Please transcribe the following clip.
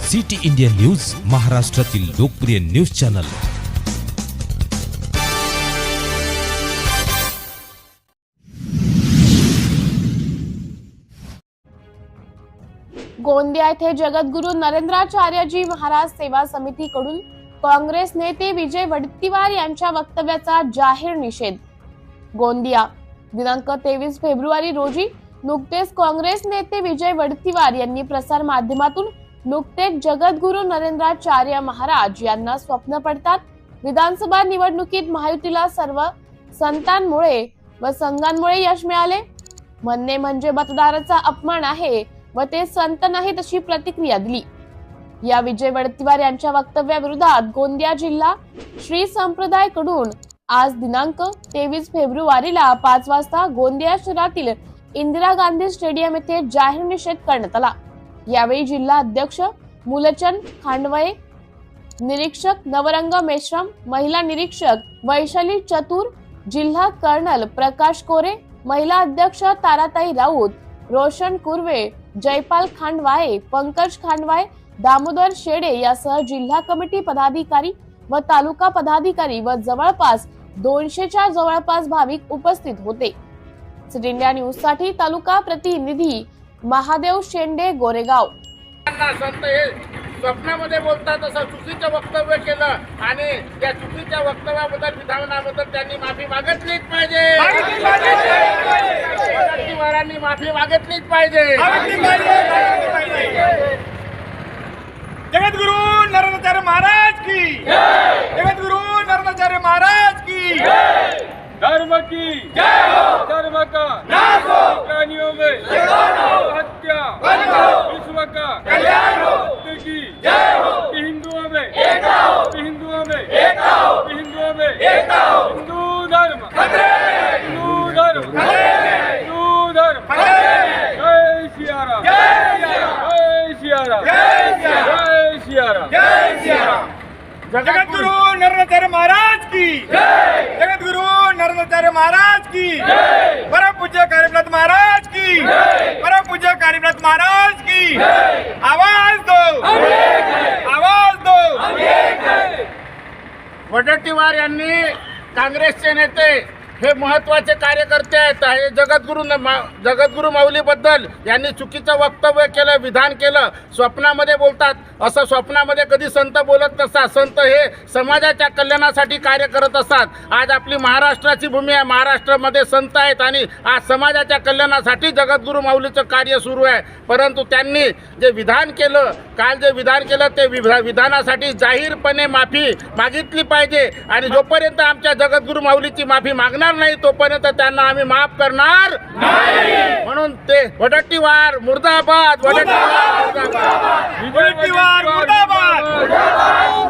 City India news, महाराष्ट्रातील लोकप्रिय news channel. Gondia येथे जगद्गुरू नरेंद्राचार्यजी महाराज सेवा समितीकडून काँग्रेस नेते विजय वडेट्टीवार यांच्या वक्तव्याचा जाहीर निषेध। गोंदिया दिनांक 23 फेब्रुवारी रोजी नुकतेच काँग्रेस नेते विजय वडेट्टीवार यांनी प्रसार माध्यमातून नुकतेच जगद्गुरू नरेंद्राचार्य महाराज यांना स्वप्न पडतात। विधानसभा निवडणुकीत महायुतीला सर्व संतांमुळे व संघांमुळे यश मिळाले, म्हणणे म्हणजे मतदाराचा अपमान आहे व ते संत नाहीत अशी प्रतिक्रिया दिली। या विजय वडेट्टीवार यांच्या वक्तव्याविरोधात गोंदिया जिल्हा श्री संप्रदायकडून आज दिनांक 23 फेब्रुवारीला 5 वाजता गोंदिया शहरातील इंदिरा गांधी स्टेडियम येथे जाहीर निषेध करण्यात आला। यावेळी जिल्हा अध्यक्ष मूलचंद खांडवळे, निरीक्षक नवरंग मेश्राम, महिला निरीक्षक वैशाली चतुर, जिल्हा कर्नल प्रकाश कोरे, महिला अध्यक्ष ताराताई राऊत, रोशन कुर्वे, जयपाल खांडवाळे, पंकज खांडवाळे, दामोदर शेडे यासह जिल्हा कमिटी पदाधिकारी व तालुका पदाधिकारी व जवळपास 200च्या जवळपास भाविक उपस्थित होते। सिटी इंडिया न्यूज साठी तालुका प्रतिनिधी महादेव शेंडे, गोरेगाव। संत हे स्वप्नामध्ये बोलतात असं चुकीचं वक्तव्य केलं आणि त्या चुकीच्या वक्तव्याबद्दल विधानाबद्दल त्यांनी माफी मागितलीच पाहिजे। वडेट्टीवारांनी माफी मागितलीच पाहिजे। जगद्गुरु नरेंद्राचार्य महाराज की जय। जगद्गुरु नरेंद्राचार्य महाराज की जय। धर्म की जय हो। धर्म का नाश हो। प्राणियों में हत्या बंद हो। विश्व का कल्याण हो। की जय हो। हिंदुओं में एकता हो। हिंदुओं में एकता हो। हिंदुओं में एकता हो। हिंदू धर्म खतरे में। हिंदू धर्म खतरे में। हिंदू धर्म खतरे में। जय सिया राम। जय सिया राम। जय सिया राम। जय सिया राम। जय सिया राम। जय सिया राम। जगद्गुरु नरेंद्राचार्य महाराज की जय। जगद्गुरु नरेंद्राचार्य महाराज की जय। परम पूज्य कालीनाथ महाराज की जय। परम पूज्य कालीनाथ महाराज की जय। आवाज दो, आवाज दो। वडेट्टीवार यांनी काँग्रेसचे नेते हे महत्वाचे कार्यकर्ते आहेत। हे जगद्गुरू माऊली बद्दल यांनी चुकीचं वक्तव्य केलं, विधान केलं, स्वप्नामध्ये बोलतात। असं स्वप्नामध्ये कधी संत बोलत नसतात। संत हे समाजाच्या कल्याणासाठी कार्य करत असतात। आज आपली महाराष्ट्राची भूमी आहे, महाराष्ट्रामध्ये संत आहेत आणि आज समाजाच्या कल्याणासाठी जगद्गुरू माऊलीचं कार्य सुरू आहे। परंतु त्यांनी जे विधान केलं, काल जे विधान केलं ते विधानासाठी जाहीरपणे माफी मागितली पाहिजे आणि जोपर्यंत आमच्या जगद्गुरू माऊलीची माफी मागणार नाही तोपर्यंत त्यांना आम्ही माफ करणार नाही। म्हणून ते वडेट्टीवार मुर्दाबाद, वडेट्टीवार मुर्दाबाद, वडेट्टीवार मुर्दाबाद।